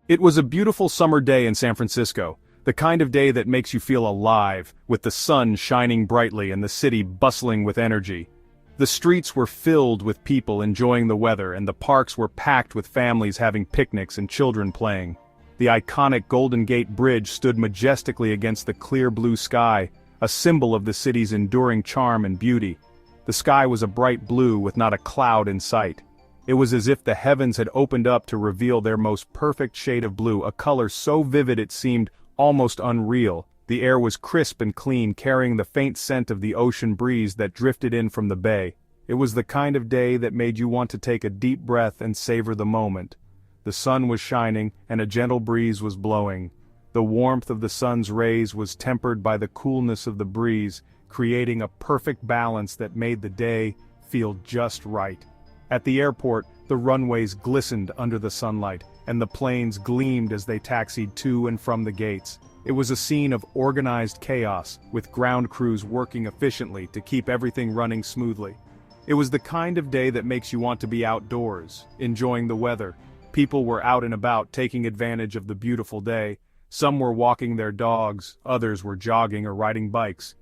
It was a beautiful summer day in San Francisco, the kind of day that makes you feel alive, with the sun shining brightly and the city bustling with energy. The streets were filled with people enjoying the weather, and the parks were packed with families having picnics and children playing. The iconic Golden Gate Bridge stood majestically against the clear blue sky, a symbol of the city's enduring charm and beauty. The sky was a bright blue with not a cloud in sight. It was as if the heavens had opened up to reveal their most perfect shade of blue, a color so vivid it seemed almost unreal. The air was crisp and clean, carrying the faint scent of the ocean breeze that drifted in from the bay. It was the kind of day that made you want to take a deep breath and savor the moment. The sun was shining, and a gentle breeze was blowing. The warmth of the sun's rays was tempered by the coolness of the breeze, creating a perfect balance that made the day feel just right. At the airport, the runways glistened under the sunlight, and the planes gleamed as they taxied to and from the gates. It was a scene of organized chaos, with ground crews working efficiently to keep everything running smoothly. It was the kind of day that makes you want to be outdoors, enjoying the weather. People were out and about taking advantage of the beautiful day. Some were walking their dogs, others were jogging or riding bikes.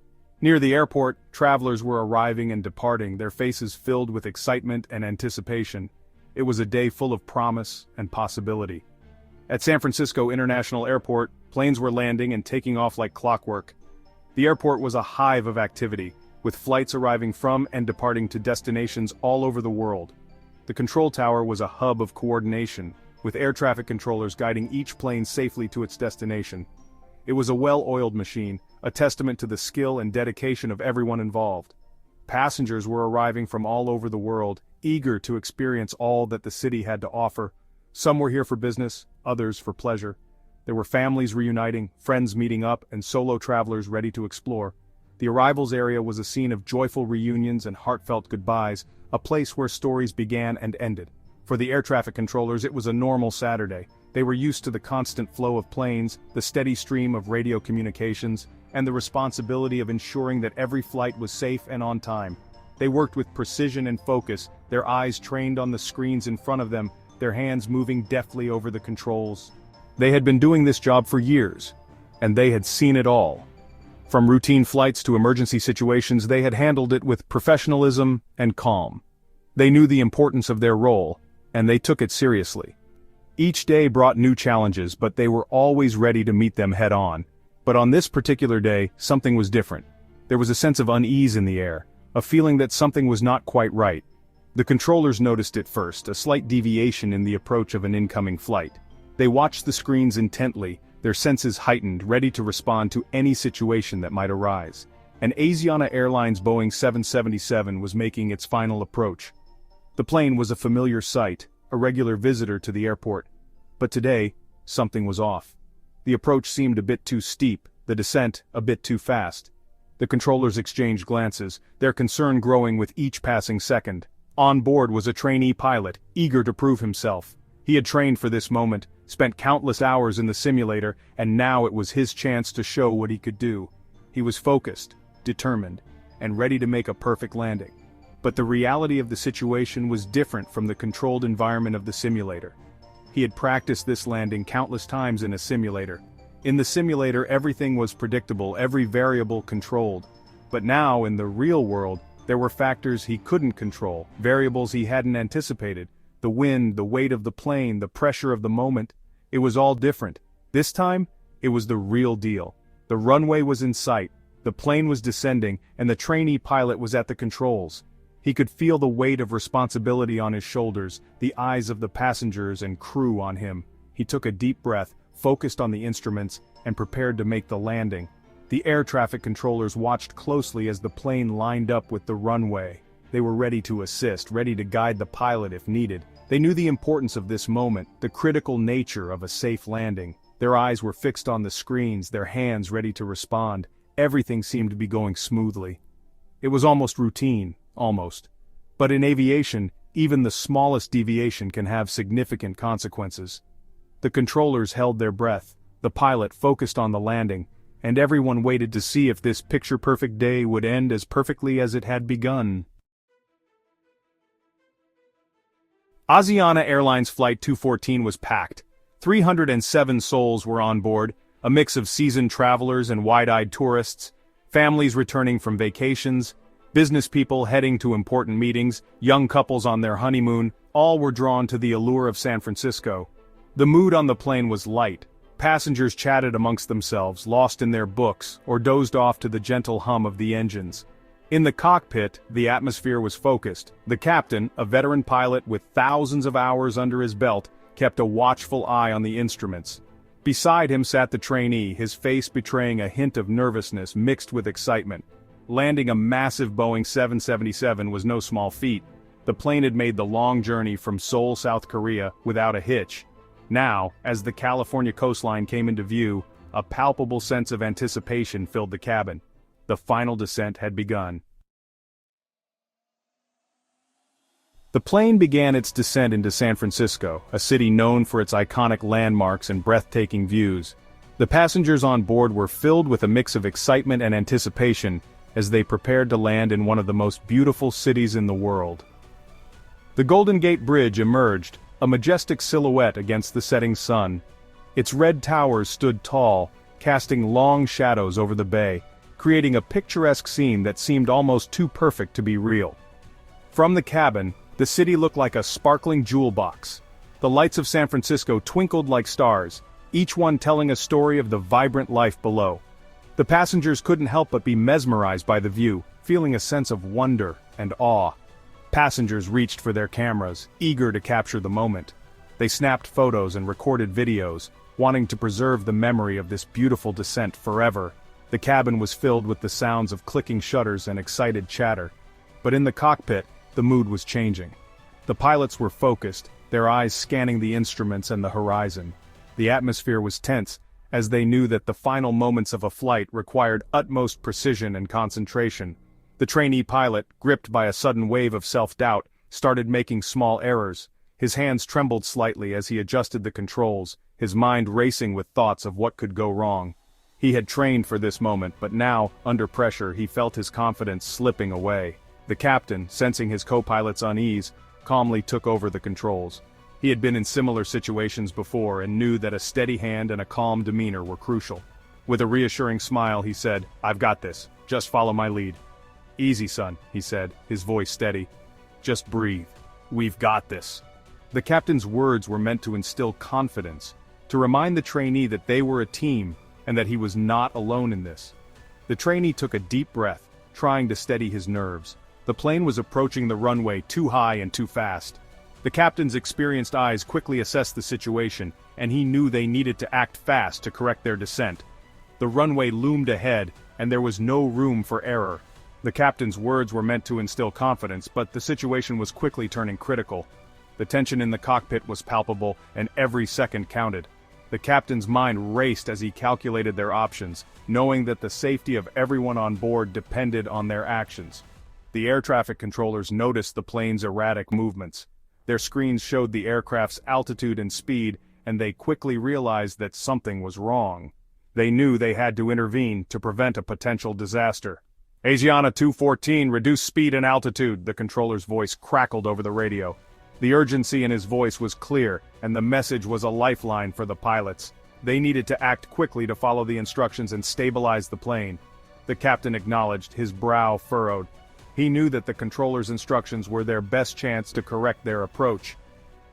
Near the airport, travelers were arriving and departing, their faces filled with excitement and anticipation. It was a day full of promise and possibility. At San Francisco International Airport, planes were landing and taking off like clockwork. The airport was a hive of activity, with flights arriving from and departing to destinations all over the world. The control tower was a hub of coordination, with air traffic controllers guiding each plane safely to its destination. It was a well-oiled machine, a testament to the skill and dedication of everyone involved. Passengers were arriving from all over the world, eager to experience all that the city had to offer. Some were here for business, others for pleasure. There were families reuniting, friends meeting up, and solo travelers ready to explore. The arrivals area was a scene of joyful reunions and heartfelt goodbyes, a place where stories began and ended. For the air traffic controllers, it was a normal Saturday. They were used to the constant flow of planes, the steady stream of radio communications, and the responsibility of ensuring that every flight was safe and on time. They worked with precision and focus, their eyes trained on the screens in front of them, their hands moving deftly over the controls. They had been doing this job for years, and they had seen it all. From routine flights to emergency situations, they had handled it with professionalism and calm. They knew the importance of their role, and they took it seriously. Each day brought new challenges, but they were always ready to meet them head-on. But on this particular day, something was different. There was a sense of unease in the air, a feeling that something was not quite right. The controllers noticed it first, a slight deviation in the approach of an incoming flight. They watched the screens intently, their senses heightened, ready to respond to any situation that might arise. An Asiana Airlines Boeing 777 was making its final approach. The plane was a familiar sight, a regular visitor to the airport. But today, something was off. The approach seemed a bit too steep, the descent a bit too fast. The controllers exchanged glances, their concern growing with each passing second. On board was a trainee pilot, eager to prove himself. He had trained for this moment, spent countless hours in the simulator, and now it was his chance to show what he could do. He was focused, determined, and ready to make a perfect landing. But the reality of the situation was different from the controlled environment of the simulator. He had practiced this landing countless times in a simulator. In the simulator, everything was predictable, every variable controlled. But now, in the real world, there were factors he couldn't control, variables he hadn't anticipated. The wind, the weight of the plane, the pressure of the moment. It was all different. This time, it was the real deal. The runway was in sight, the plane was descending, and the trainee pilot was at the controls. He could feel the weight of responsibility on his shoulders, the eyes of the passengers and crew on him. He took a deep breath, focused on the instruments, and prepared to make the landing. The air traffic controllers watched closely as the plane lined up with the runway. They were ready to assist, ready to guide the pilot if needed. They knew the importance of this moment, the critical nature of a safe landing. Their eyes were fixed on the screens, their hands ready to respond. Everything seemed to be going smoothly. It was almost routine, almost. But in aviation, even the smallest deviation can have significant consequences. The controllers held their breath, the pilot focused on the landing, and everyone waited to see if this picture-perfect day would end as perfectly as it had begun. Asiana Airlines Flight 214 was packed. 307 souls were on board, a mix of seasoned travelers and wide-eyed tourists, families returning from vacations, business people heading to important meetings, young couples on their honeymoon, all were drawn to the allure of San Francisco. The mood on the plane was light. Passengers chatted amongst themselves, lost in their books, or dozed off to the gentle hum of the engines. In the cockpit, the atmosphere was focused. The captain, a veteran pilot with thousands of hours under his belt, kept a watchful eye on the instruments. Beside him sat the trainee, his face betraying a hint of nervousness mixed with excitement. Landing a massive Boeing 777 was no small feat. The plane had made the long journey from Seoul, South Korea, without a hitch. Now, as the California coastline came into view, a palpable sense of anticipation filled the cabin. The final descent had begun. The plane began its descent into San Francisco, a city known for its iconic landmarks and breathtaking views. The passengers on board were filled with a mix of excitement and anticipation as they prepared to land in one of the most beautiful cities in the world. The Golden Gate Bridge emerged, a majestic silhouette against the setting sun. Its red towers stood tall, casting long shadows over the bay, creating a picturesque scene that seemed almost too perfect to be real. From the cabin, the city looked like a sparkling jewel box. The lights of San Francisco twinkled like stars, each one telling a story of the vibrant life below. The passengers couldn't help but be mesmerized by the view, feeling a sense of wonder and awe. Passengers reached for their cameras, eager to capture the moment. They snapped photos and recorded videos, wanting to preserve the memory of this beautiful descent forever. The cabin was filled with the sounds of clicking shutters and excited chatter. But in the cockpit, the mood was changing. The pilots were focused, their eyes scanning the instruments and the horizon. The atmosphere was tense, as they knew that the final moments of a flight required utmost precision and concentration. The trainee pilot, gripped by a sudden wave of self-doubt, started making small errors. His hands trembled slightly as he adjusted the controls, his mind racing with thoughts of what could go wrong. He had trained for this moment, but now, under pressure, he felt his confidence slipping away. The captain, sensing his co-pilot's unease, calmly took over the controls. He had been in similar situations before and knew that a steady hand and a calm demeanor were crucial. With a reassuring smile, he said, "I've got this. Just follow my lead." "Easy, son," he said, his voice steady. "Just breathe. We've got this." The captain's words were meant to instill confidence, to remind the trainee that they were a team, and that he was not alone in this. The trainee took a deep breath, trying to steady his nerves. The plane was approaching the runway too high and too fast. The captain's experienced eyes quickly assessed the situation, and he knew they needed to act fast to correct their descent. The runway loomed ahead, and there was no room for error. The captain's words were meant to instill confidence, but the situation was quickly turning critical. The tension in the cockpit was palpable, and every second counted. The captain's mind raced as he calculated their options, knowing that the safety of everyone on board depended on their actions. The air traffic controllers noticed the plane's erratic movements. Their screens showed the aircraft's altitude and speed, and they quickly realized that something was wrong. They knew they had to intervene to prevent a potential disaster. "Asiana 214, reduce speed and altitude," the controller's voice crackled over the radio. The urgency in his voice was clear, and the message was a lifeline for the pilots. They needed to act quickly to follow the instructions and stabilize the plane. The captain acknowledged, his brow furrowed. He knew that the controller's instructions were their best chance to correct their approach.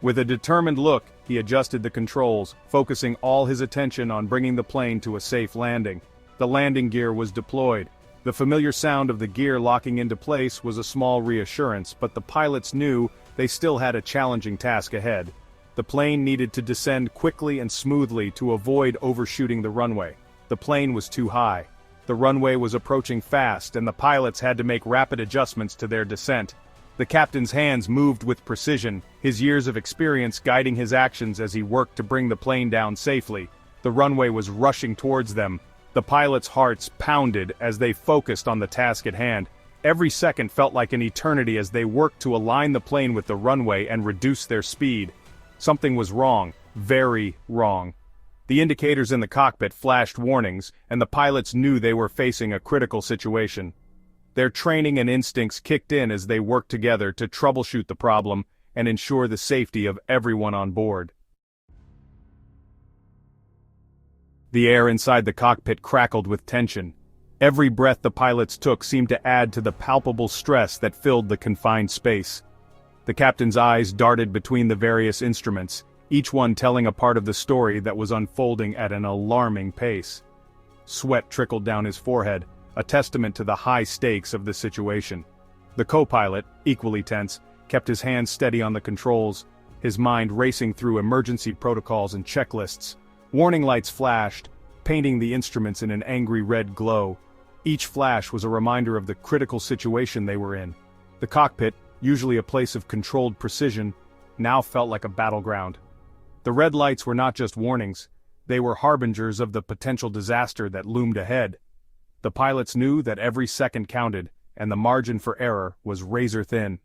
With a determined look, he adjusted the controls, focusing all his attention on bringing the plane to a safe landing. The landing gear was deployed. The familiar sound of the gear locking into place was a small reassurance, but the pilots knew they still had a challenging task ahead. The plane needed to descend quickly and smoothly to avoid overshooting the runway. The plane was too high. The runway was approaching fast, and the pilots had to make rapid adjustments to their descent. The captain's hands moved with precision, his years of experience guiding his actions as he worked to bring the plane down safely. The runway was rushing towards them. The pilots' hearts pounded as they focused on the task at hand. Every second felt like an eternity as they worked to align the plane with the runway and reduce their speed. Something was wrong, very wrong. The indicators in the cockpit flashed warnings, and the pilots knew they were facing a critical situation. Their training and instincts kicked in as they worked together to troubleshoot the problem and ensure the safety of everyone on board. The air inside the cockpit crackled with tension. Every breath the pilots took seemed to add to the palpable stress that filled the confined space. The captain's eyes darted between the various instruments, each one telling a part of the story that was unfolding at an alarming pace. Sweat trickled down his forehead, a testament to the high stakes of the situation. The co-pilot, equally tense, kept his hands steady on the controls, his mind racing through emergency protocols and checklists. Warning lights flashed, painting the instruments in an angry red glow. Each flash was a reminder of the critical situation they were in. The cockpit, usually a place of controlled precision, now felt like a battleground. The red lights were not just warnings, they were harbingers of the potential disaster that loomed ahead. The pilots knew that every second counted, and the margin for error was razor thin.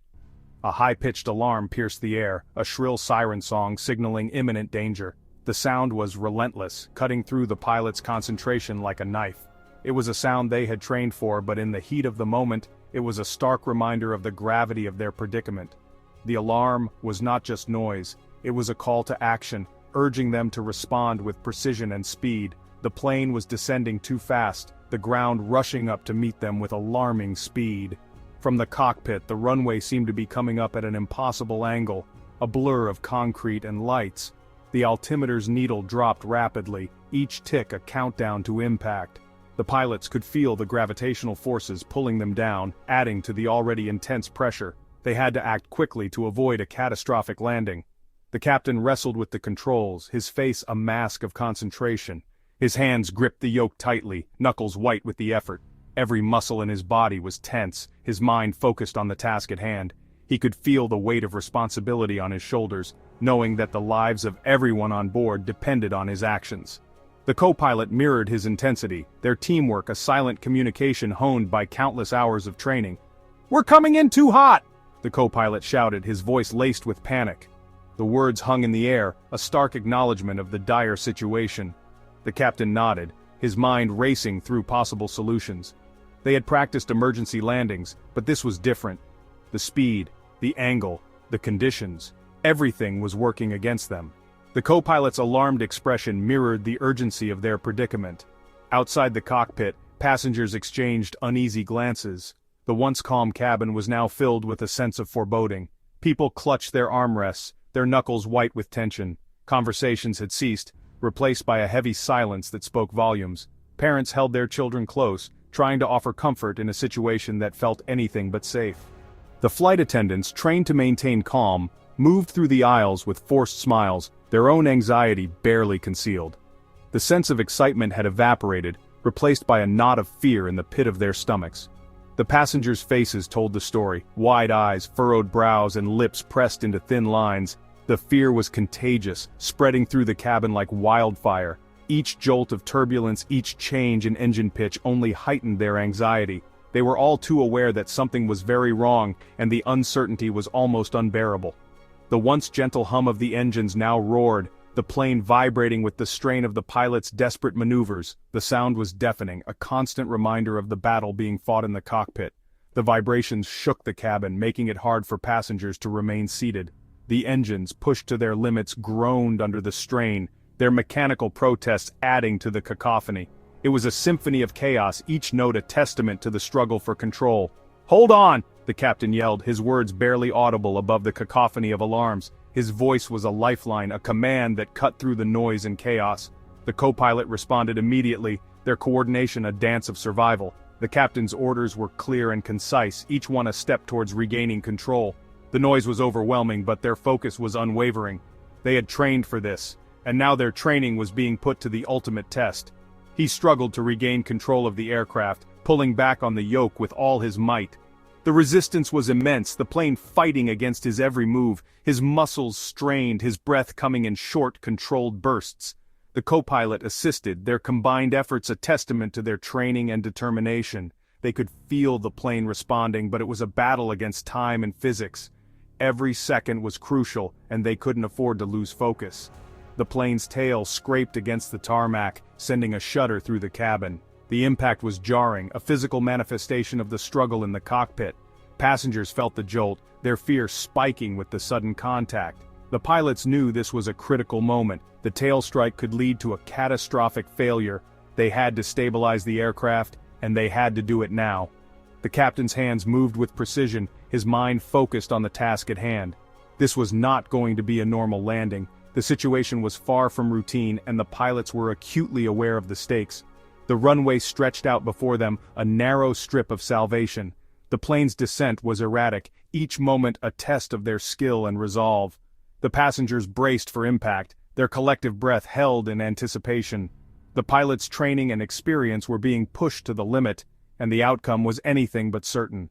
A high-pitched alarm pierced the air, a shrill siren song signaling imminent danger. The sound was relentless, cutting through the pilots' concentration like a knife. It was a sound they had trained for, but in the heat of the moment, it was a stark reminder of the gravity of their predicament. The alarm was not just noise, it was a call to action, urging them to respond with precision and speed. The plane was descending too fast, the ground rushing up to meet them with alarming speed. From the cockpit, the runway seemed to be coming up at an impossible angle, a blur of concrete and lights. The altimeter's needle dropped rapidly, each tick a countdown to impact. The pilots could feel the gravitational forces pulling them down, adding to the already intense pressure. They had to act quickly to avoid a catastrophic landing. The captain wrestled with the controls, his face a mask of concentration. His hands gripped the yoke tightly, knuckles white with the effort. Every muscle in his body was tense, his mind focused on the task at hand. He could feel the weight of responsibility on his shoulders, knowing that the lives of everyone on board depended on his actions. The co-pilot mirrored his intensity, their teamwork a silent communication honed by countless hours of training. "We're coming in too hot!" the co-pilot shouted, his voice laced with panic. The words hung in the air, a stark acknowledgement of the dire situation. The captain nodded, his mind racing through possible solutions. They had practiced emergency landings, but this was different. The speed, the angle, the conditions, everything was working against them. The co-pilot's alarmed expression mirrored the urgency of their predicament. Outside the cockpit, passengers exchanged uneasy glances. The once calm cabin was now filled with a sense of foreboding. People clutched their armrests, their knuckles white with tension. Conversations had ceased, replaced by a heavy silence that spoke volumes. Parents held their children close, trying to offer comfort in a situation that felt anything but safe. The flight attendants, trained to maintain calm, moved through the aisles with forced smiles, their own anxiety barely concealed. The sense of excitement had evaporated, replaced by a knot of fear in the pit of their stomachs. The passengers' faces told the story, wide eyes, furrowed brows, and lips pressed into thin lines. The fear was contagious, spreading through the cabin like wildfire. Each jolt of turbulence, each change in engine pitch only heightened their anxiety. They were all too aware that something was very wrong, and the uncertainty was almost unbearable. The once gentle hum of the engines now roared, the plane vibrating with the strain of the pilot's desperate maneuvers. The sound was deafening, a constant reminder of the battle being fought in the cockpit. The vibrations shook the cabin, making it hard for passengers to remain seated. The engines, pushed to their limits, groaned under the strain, their mechanical protests adding to the cacophony. It was a symphony of chaos, each note a testament to the struggle for control. "Hold on!" the captain yelled, his words barely audible above the cacophony of alarms. His voice was a lifeline, a command that cut through the noise and chaos. The co-pilot responded immediately, their coordination a dance of survival. The captain's orders were clear and concise, each one a step towards regaining control. The noise was overwhelming, but their focus was unwavering. They had trained for this, and now their training was being put to the ultimate test. He struggled to regain control of the aircraft, pulling back on the yoke with all his might. The resistance was immense, the plane fighting against his every move, his muscles strained, his breath coming in short, controlled bursts. The co-pilot assisted, their combined efforts a testament to their training and determination. They could feel the plane responding, but it was a battle against time and physics. Every second was crucial, and they couldn't afford to lose focus. The plane's tail scraped against the tarmac, sending a shudder through the cabin. The impact was jarring, a physical manifestation of the struggle in the cockpit. Passengers felt the jolt, their fear spiking with the sudden contact. The pilots knew this was a critical moment. The tail strike could lead to a catastrophic failure. They had to stabilize the aircraft, and they had to do it now. The captain's hands moved with precision, his mind focused on the task at hand. This was not going to be a normal landing. The situation was far from routine, and the pilots were acutely aware of the stakes. The runway stretched out before them, a narrow strip of salvation. The plane's descent was erratic, each moment a test of their skill and resolve. The passengers braced for impact, their collective breath held in anticipation. The pilots' training and experience were being pushed to the limit, and the outcome was anything but certain.